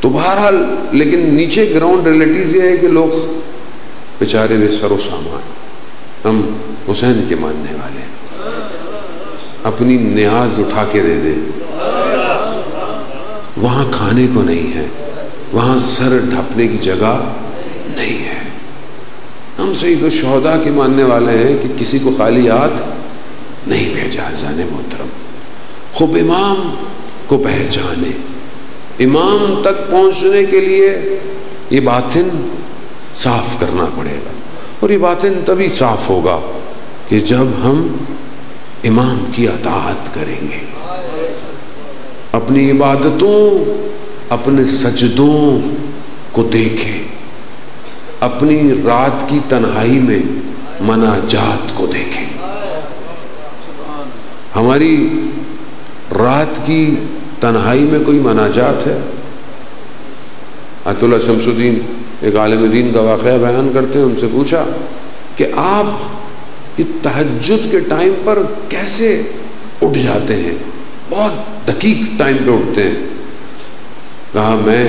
تو بہرحال لیکن نیچے گراؤنڈ ریلیٹیز یہ ہے کہ لوگ بیچارے بے سر و سامان۔ ہم حسین کے ماننے والے ہیں، اپنی نیاز اٹھا کے دے دیں۔ وہاں کھانے کو نہیں ہے، وہاں سر ڈھپنے کی جگہ نہیں ہے۔ ہم سید الشہداء کے ماننے والے ہیں کہ کسی کو خالی ہاتھ نہیں بھیجا۔ عزیزان محترم، خوب امام کو پہچانے، امام تک پہنچنے کے لیے یہ باطن صاف کرنا پڑے گا، اور یہ باطن تبھی صاف ہوگا کہ جب ہم امام کی اطاعت کریں گے، اپنی عبادتوں، اپنے سجدوں کو دیکھیں، اپنی رات کی تنہائی میں مناجات کو دیکھیں۔ ہماری رات کی تنہائی میں کوئی مناجات ہے؟ آیت اللہ شمس الدین ایک عالم دین کا واقعہ بیان کرتے ہیں، ان سے پوچھا کہ آپ یہ تہجد کے ٹائم پر کیسے اٹھ جاتے ہیں؟ بہت دقیق ٹائم پہ اٹھتے ہیں۔ کہا میں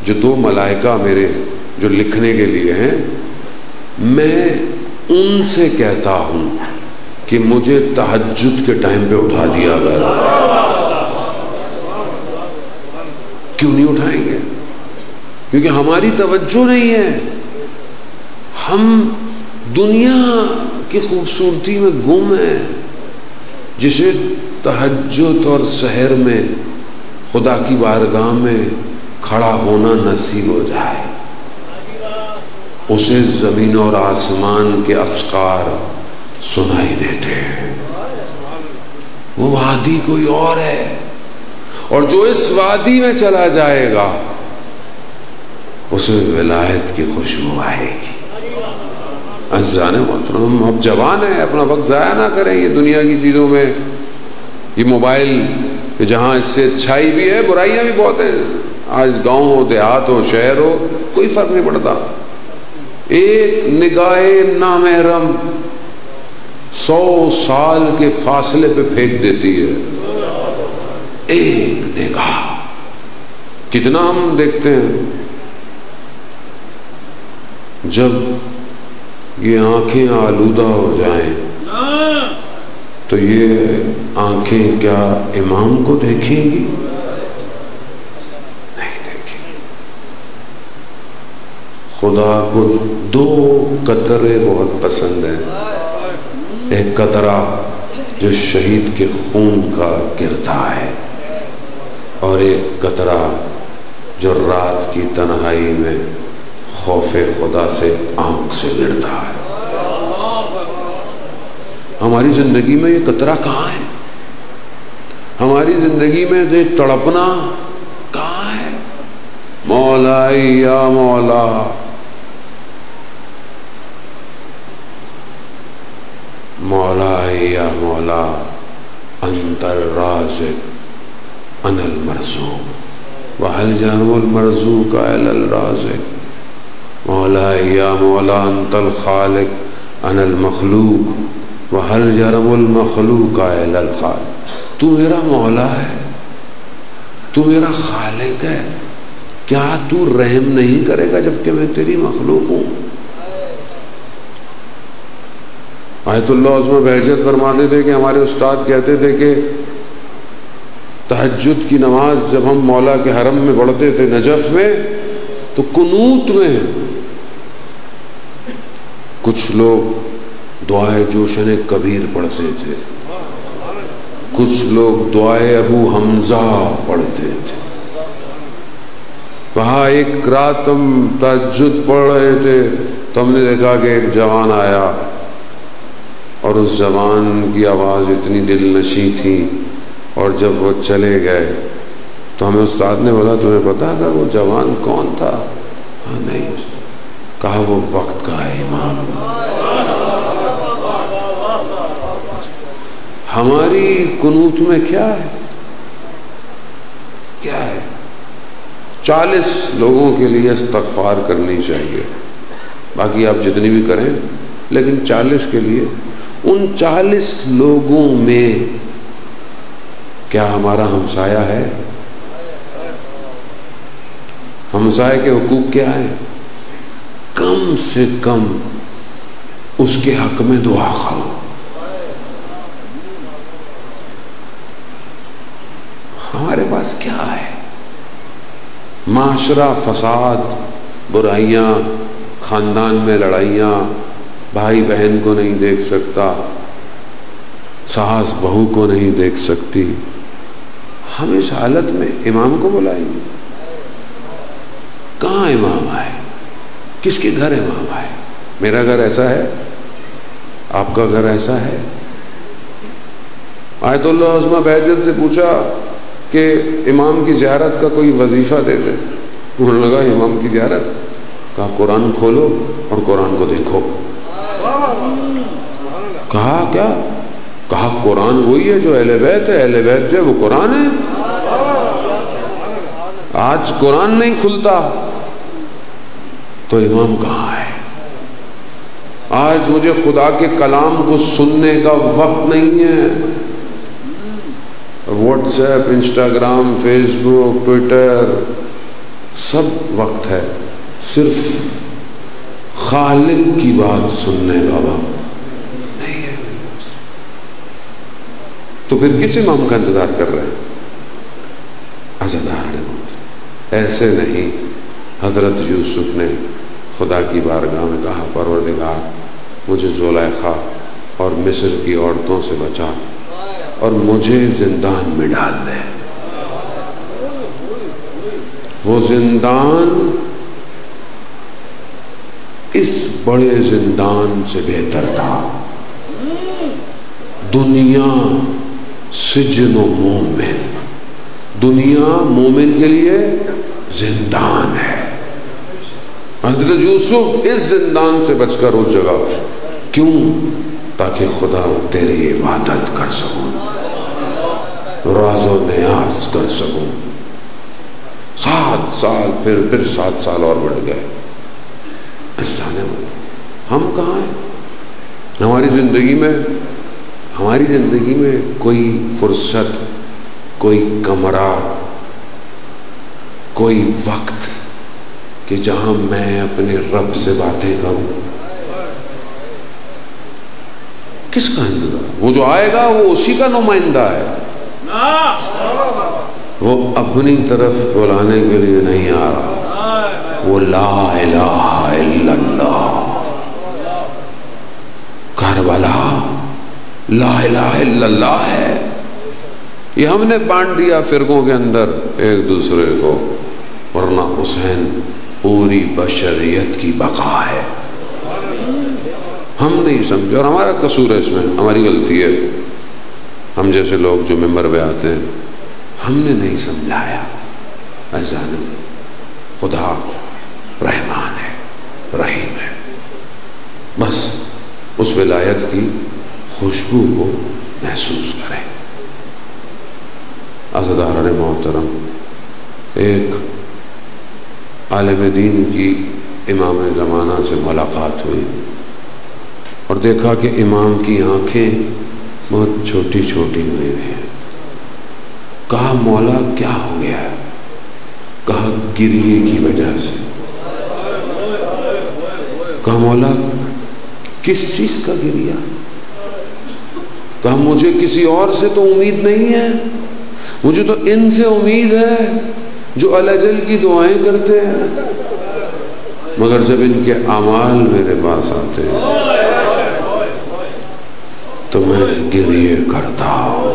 جو 2 ملائکہ میرے جو لکھنے کے لیے ہیں، میں ان سے کہتا ہوں کہ مجھے تہجد کے ٹائم پہ اٹھا دیا گیا۔ کیوں نہیں اٹھائیں گے؟ کیونکہ ہماری توجہ نہیں ہے، ہم دنیا کی خوبصورتی میں گم ہیں۔ جسے تہجد اور سحر میں خدا کی بارگاہ میں کھڑا ہونا نصیب ہو جائے، اسے زمین اور آسمان کے اسقار سنائی دیتے ہیں۔ وہ وادی کوئی اور ہے، اور جو اس وادی میں چلا جائے گا اسے ولایت کی خوشبو آئے گی۔ عزیزان محترم، اب جوان ہیں، اپنا وقت ضائع نہ کریں یہ دنیا کی چیزوں میں، یہ موبائل کہ جہاں اس سے اچھائی بھی ہے برائیاں بھی بہت ہیں۔ آج گاؤں ہو، دیہات ہو، شہر ہو، کوئی فرق نہیں پڑتا، ایک نگاہ نامحرم 100 سال کے فاصلے پہ پھینک دیتی ہے۔ ایک نگاہ کتنا ہم دیکھتے ہیں، جب یہ آنکھیں آلودہ ہو جائیں تو یہ آنکھیں کیا امام کو دیکھیں گی؟ نہیں دیکھیں گی۔ خدا کو 2 قطرے بہت پسند ہیں، ایک قطرہ جو شہید کے خون کا گرتا ہے، اور ایک قطرہ جو رات کی تنہائی میں خوف خدا سے آنکھ سے گرتا ہے۔ ہماری زندگی میں یہ قطرہ کہاں ہے؟ ہماری زندگی میں یہ تڑپنا کہاں ہے؟ مولا یا مولا، مولا یا مولا، انت الرازق انا المرزوق وهل جرم المرزوق الا الرازق، مولا یا مولا انت الخالق انا المخلوق وهل جرم المخلوق الا الخالق۔ تو میرا مولا ہے، تو میرا خالق ہے، کیا تو رحم نہیں کرے گا جبکہ میں تیری مخلوق ہوں؟ آیت اللہ عظمہ بہجت فرماتے تھے کہ ہمارے استاد کہتے تھے کہ تہجد کی نماز جب ہم مولا کے حرم میں پڑھتے تھے نجف میں، تو قنوت میں کچھ لوگ دعائے جوشن کبیر پڑھتے تھے، کچھ لوگ دعائے ابو حمزہ پڑھتے تھے۔ وہاں ایک رات ہم تہجد پڑھ رہے تھے تو ہم نے دیکھا کہ ایک جوان آیا، اور اس جوان کی آواز اتنی دل نشیں تھی، اور جب وہ چلے گئے تو ہمیں استاد نے بولا تمہیں پتا تھا وہ جوان کون تھا؟ ہاں نہیں، کہا وہ وقت کا ہے امام۔ ہماری قنوت میں کیا ہے؟ کیا ہے؟ 40 لوگوں کے لیے استغفار کرنی چاہیے، باقی آپ جتنی بھی کریں، لیکن 40 کے لیے۔ ان 40 لوگوں میں کیا ہمارا ہمسایہ ہے؟ ہمسائے کے حقوق کیا ہیں؟ کم سے کم اس کے حق میں دعا کرو۔ ہمارے پاس کیا ہے؟ معاشرہ فساد، برائیاں، خاندان میں لڑائیاں، بھائی بہن کو نہیں دیکھ سکتا، ساس بہو کو نہیں دیکھ سکتی۔ ہم اس حالت میں امام کو بلائیں گے؟ کہاں امام آئے؟ کس کے گھر امام آئے؟ میرا گھر ایسا ہے؟ آپ کا گھر ایسا ہے؟ آیت اللہ عظمہ بہجت سے پوچھا کہ امام کی زیارت کا کوئی وظیفہ دے دے۔ انہوں نے کہا امام کی زیارت؟ کہا قرآن کھولو اور قرآن کو دیکھو۔ کہا کیا؟ کہا قرآن وہی ہے جو اہل بیت ہے، اہل بیت جو ہے وہ قرآن ہے۔ آج قرآن نہیں کھلتا تو امام کہاں ہے؟ آج مجھے خدا کے کلام کو سننے کا وقت نہیں ہے۔ واٹس ایپ، انسٹاگرام، فیس بک، ٹویٹر، سب وقت ہے، صرف خالق کی بات سننے کا وقت نہیں ہے۔ تو پھر کس امام کا انتظار کر رہے ہیں؟ عزادار ایسے نہیں۔ حضرت یوسف نے خدا کی بارگاہ میں کہا پروردگار مجھے زلیخا اور مصر کی عورتوں سے بچا اور مجھے زندان میں ڈال دے۔ وہ زندان اس بڑے زندان سے بہتر تھا۔ دنیا سجن و مومن، دنیا مومن کے لیے زندان ہے، حضرت یوسف اس زندان سے بچ کر اس جگہ، کیوں؟ تاکہ خدا تیری عبادت کر سکوں، راز و نیاز کر سکوں۔ 7 سال پھر 7 سال اور بڑھ گئے۔ ہم کہاں ہیں؟ ہماری زندگی میں کوئی فرصت، کوئی کمرہ، کوئی وقت کہ جہاں میں اپنے رب سے باتیں کروں؟ کس کا انتظار؟ وہ جو آئے گا وہ اسی کا نمائندہ ہے، وہ اپنی طرف بلانے کے لیے نہیں آ رہا، وہ لا الہ الا اللہ۔ کربلا لا الہ الا اللہ ہے۔ یہ ہم نے بانٹ دیا فرقوں کے اندر ایک دوسرے کو، ورنہ حسین پوری بشریت کی بقا ہے۔ ہم نہیں سمجھے، اور ہمارا قصور ہے اس میں، ہماری غلطی ہے۔ ہم جیسے لوگ جو ممبر پہ آتے ہیں، ہم نے نہیں سمجھایا۔ عزیزان، خدا رحمان ہے، رحیم ہے، بس اس ولایت کی خوشبو کو محسوس کریں۔ عزیزان محترم، ایک عالم دین کی امام زمانہ سے ملاقات ہوئی اور دیکھا کہ امام کی آنکھیں بہت چھوٹی چھوٹی ہوئی ہیں۔ کہا مولا کیا ہو گیا؟ کہا گریے کی وجہ سے۔ کہا مولا کس چیز کا گریا؟ کہا مجھے کسی اور سے تو امید نہیں ہے، مجھے تو ان سے امید ہے جو الاجل کی دعائیں کرتے ہیں، مگر جب ان کے اعمال میرے پاس آتے ہیں تو میں گریے کرتا ہوں۔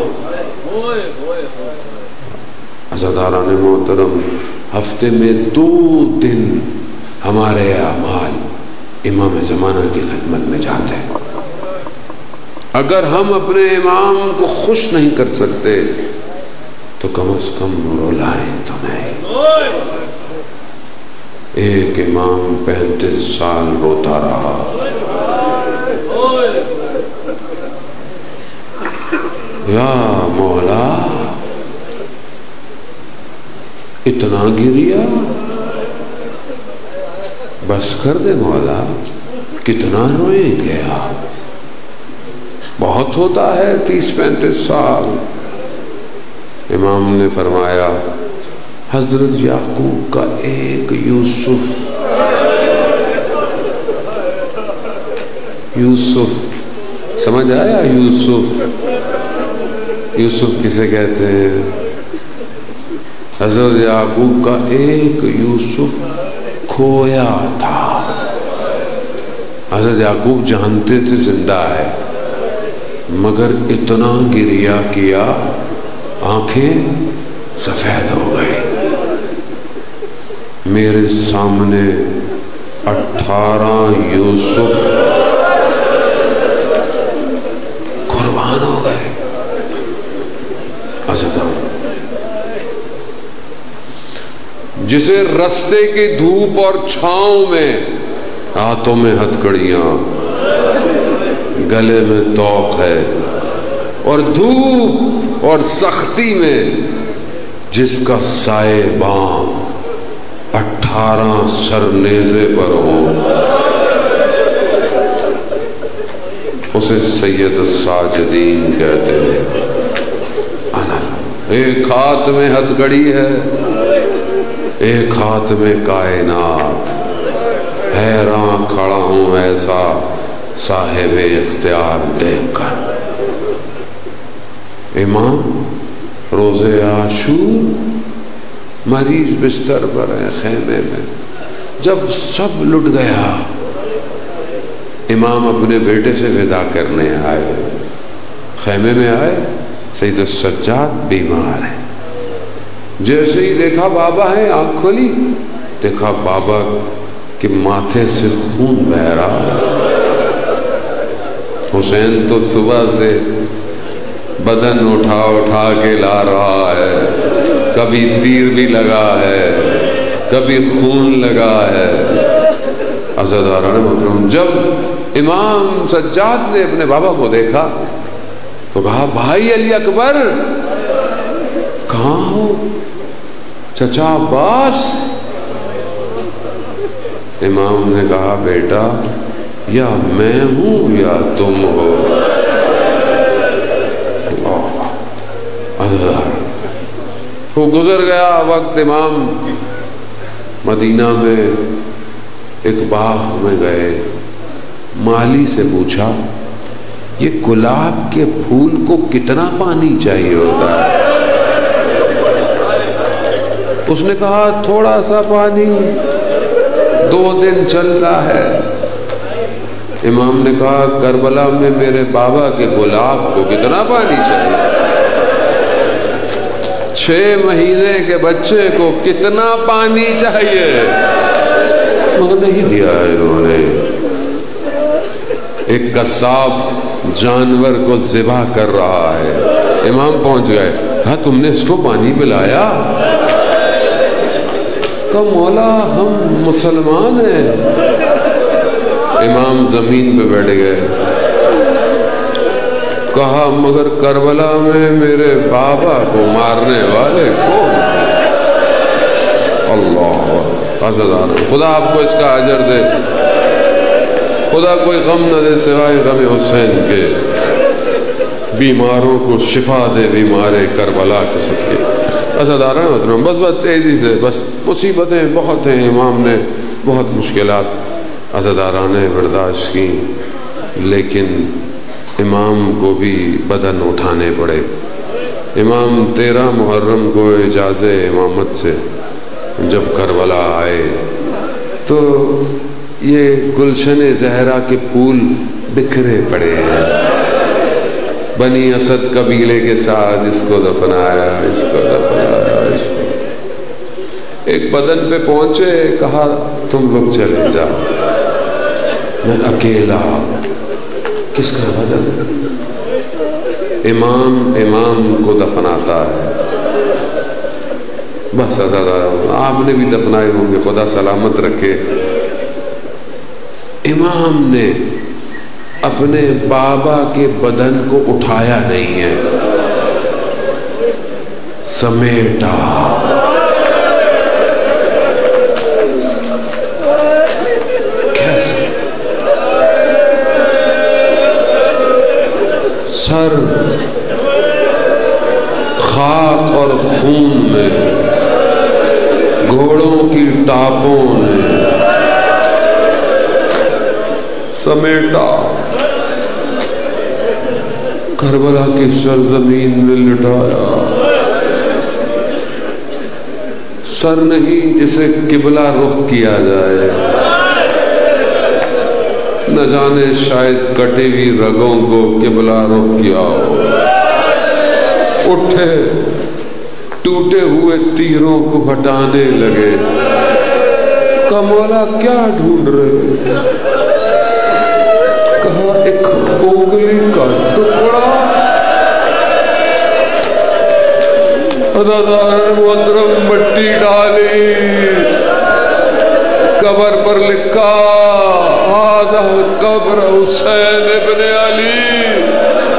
عزیزان محترم، ہفتے میں 2 دن ہمارے اعمال امام زمانہ کی خدمت میں جاتے ہیں۔ اگر ہم اپنے امام کو خوش نہیں کر سکتے تو کم از کم رولائیں تو نہیں۔ ایک امام 35 سال روتا رہا، یا مولا اتنا گریا؟ بس کر دے مولا، کتنا روئیں گے آپ؟ بہت ہوتا ہے 30-35 سال۔ امام نے فرمایا حضرت یعقوب کا ایک یوسف سمجھ آیا؟ یوسف کسے کہتے ہیں؟ حضرت یعقوب کا ایک یوسف کھویا تھا۔ حضرت یعقوب جانتے تھے زندہ ہے، مگر اتنا گریہ کیا آنکھیں سفید ہو گئی۔ میرے سامنے 18 یوسف قربان ہو گئے۔ جسے رستے کی دھوپ اور چھاؤں میں، ہاتھوں میں ہتھکڑیاں، گلے میں توق ہے، اور دھوپ اور سختی میں جس کا سائے بام 18 سر نیزے پر ہو، اسے سید الساجدین کہتے ہیں۔ ایک ہاتھ میں ہتھکڑی ہے، ایک ہاتھ میں کائنات، حیران کھڑا ہوں ایسا صاحب اختیار دیکھ کر۔ امام روزے عاشور مریض بستر پر ہے خیمے میں۔ جب سب لٹ گیا، امام اپنے بیٹے سے ودا کرنے آئے، خیمے میں آئے، سید السجاد بیمار ہے۔ جیسے ہی دیکھا بابا ہے، آنکھ کھولی، دیکھا بابا کے ماتھے سے خون بہہ رہا۔ حسین تو صبح سے بدن اٹھا اٹھا کے لا رہا ہے، کبھی تیر بھی لگا ہے، کبھی خون لگا ہے، عزاداران محترم، جب امام سجاد نے اپنے بابا کو دیکھا تو کہا بھائی علی اکبر کہاں ہو؟ چچا عباس۔ امام نے کہا بیٹا یا میں ہوں یا تم ہو۔ وہ گزر گیا وقت، امام مدینہ میں ایک باغ میں گئے، مالی سے پوچھا یہ گلاب کے پھول کو کتنا پانی چاہیے ہوتا ہے؟ اس نے کہا تھوڑا سا پانی، 2 دن چلتا ہے۔ امام نے کہا کربلا میں میرے بابا کے گلاب کو کتنا پانی چاہیے؟ 6 مہینے کے بچے کو کتنا پانی چاہیے؟ وہ نہیں دیا انہوں نے۔ ایک قصاب جانور کو ذبح کر رہا ہے، امام پہنچ گئے، کہا تم نے اس کو پانی پلایا؟ کہا مولا ہم مسلمان ہیں۔ امام زمین پہ بیٹھ گئے، کہا مگر کربلا میں میرے بابا کو مارنے والے کون؟ اللہ عزیزان، خدا آپ کو اس کا اجر دے، خدا کوئی غم نہ دے سوائے غم حسین کے، بیماروں کو شفا دے بیمار کربلا کے صدقے۔ عزیزان محترم، بس تیزی سے، بس مصیبتیں بہت ہیں، امام نے بہت مشکلات عزیزان نے برداشت کی، لیکن امام کو بھی بدن اٹھانے پڑے۔ امام 13 محرم کو اجازت امامت سے جب کربلا آئے تو یہ گلشن زہرا کے پھول بکھرے پڑے ہیں، بنی اسد قبیلے کے ساتھ اس کو دفنایا، اس کو دفنایا، اس کو۔ ایک بدن پہ پہنچے، کہا تم لوگ چلے جاؤ، میں اکیلا۔ کس کا بدن؟ امام کو دفناتا ہے۔ بس آپ نے بھی دفنائے ہوں گے، خدا سلامت رکھے۔ امام نے اپنے بابا کے بدن کو اٹھایا نہیں ہے، سمیٹا۔ کیسے؟ سر خاک اور خون میں، گھوڑوں کی ٹاپوں نے سمیٹا، کربلا کی سرزمین میں لٹایا۔ سر نہیں جسے قبلہ رخ کیا جائے، نہ جانے شاید کٹی ہوئی رگوں کو قبلہ رخ کیا ہو۔ اٹھے، ٹوٹے ہوئے تیروں کو ہٹانے لگے، کہا مولا کیا ڈھونڈ رہے؟ کہا ایک انگلی کا ٹکڑا۔ عزیزان محترم، مٹی ڈالی، قبر پر لکھا ھذا قبر حسین ابن علی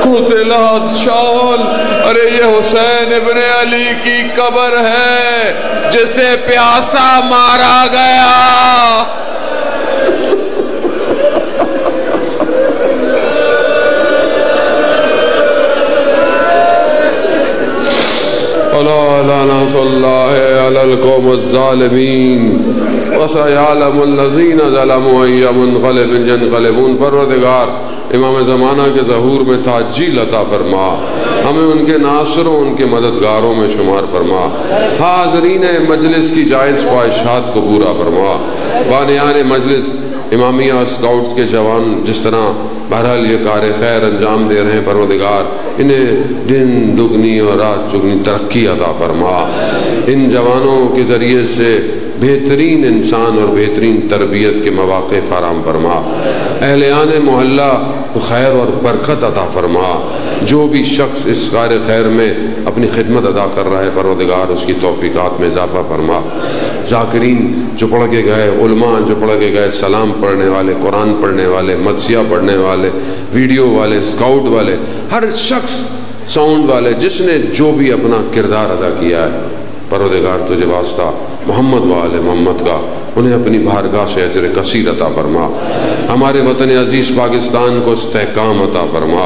قتلت شال۔ ارے یہ حسین ابن علی کی قبر ہے جسے پیاسا مارا گیا۔ لعنت اللہ علی القوم الظالمین وسیعلم الذین ظلموا ای منقلب ینقلبون۔ پروردگار امام زمانہ کے ظہور میں تعجیل عطا فرما، ہمیں ان کے ناصروں ان کے مددگاروں میں شمار فرما، حاضرین مجلس کی جائز خواہشات کو پورا فرما، بانیان مجلس امامیہ اسکاؤٹس کے جوان جس طرح بہرحال یہ کار خیر انجام دے رہے ہیں، پروردگار انہیں دن دگنی اور رات چگنی ترقی عطا فرما، ان جوانوں کے ذریعے سے بہترین انسان اور بہترین تربیت کے مواقع فراہم فرما، اہلیان محلہ کو خیر اور برکت عطا فرما، جو بھی شخص اس کار خیر میں اپنی خدمت ادا کر رہا ہے پروردگار اس کی توفیقات میں اضافہ فرما۔ ذاکرین جو پڑھ کے گئے، علماء جو پڑھ کے گئے، سلام پڑھنے والے، قرآن پڑھنے والے، مدثیہ پڑھنے والے، ویڈیو والے، اسکاؤٹ والے، ہر شخص، ساؤنڈ والے، جس نے جو بھی اپنا کردار ادا کیا ہے، پروردگار تجھے واسطہ محمد و آل محمد کا انہیں اپنی بارگاہ سے اجر کثیر عطا فرما۔ ہمارے وطن عزیز پاکستان کو استحکام عطا فرما،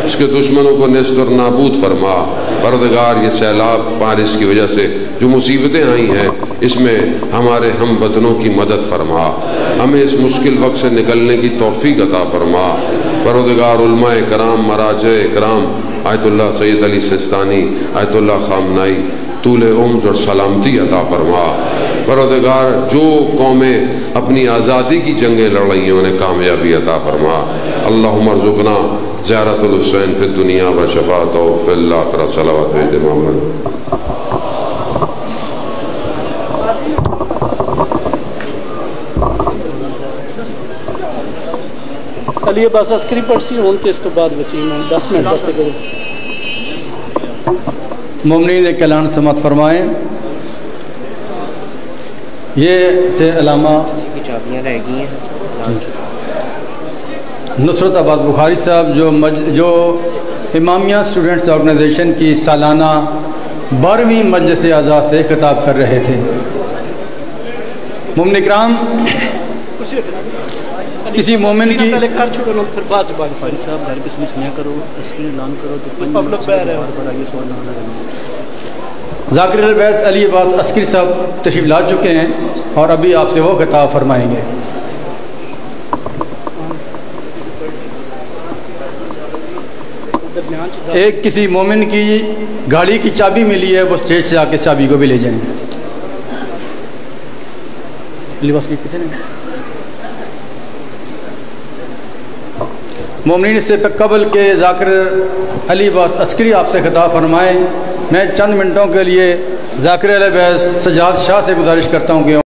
اس کے دشمنوں کو نیست و نابود فرما۔ پروردگار یہ سیلاب بارش کی وجہ سے جو مصیبتیں آئی ہیں، اس میں ہمارے ہم وطنوں کی مدد فرما، ہمیں اس مشکل وقت سے نکلنے کی توفیق عطا فرما۔ پروردگار علماء کرام، مراجع کرام، آیت اللہ سید علی سستانی، آیت اللہ خامنائی، طول عمر اور سلامتی عطا فرما۔ پروردگار جو قومیں اپنی آزادی کی جنگیں لڑ رہی ہیں انہیں کامیابی عطا فرما۔ اللہم ارزقنا زیارت الحسین فی الدنیا و شفاعتہ فی الآخرہ۔ صلوات بید محمد۔ علی عباس عسکری پڑھسی ہوں کہ اس کے بعد وسیم 10 منٹ بستے کریں۔ مومنین کلام سماعت فرمائیں۔ یہ تھے علامہ نصرت عباس بخاری صاحب جو امامیہ اسٹوڈنٹس آرگنائزیشن کی سالانہ 12ویں مجلس اعزاز سے خطاب کر رہے تھے۔ مومن اکرام، کسی مومن کی ذاکر البیت علی عباس عسکری صاحب تشریف لا چکے ہیں اور ابھی آپ سے وہ خطاب فرمائیں گے۔ ایک کسی مومن کی گاڑی کی چابی ملی ہے، وہ اسٹیج سے آ کے چابی کو بھی لے جائیں۔ مومنین سے قبل کے ذاکر علی عباس عسکری آپ سے خطاب فرمائیں، میں چند منٹوں کے لیے ذاکر علی عباس سجاد شاہ سے گزارش کرتا ہوں کہ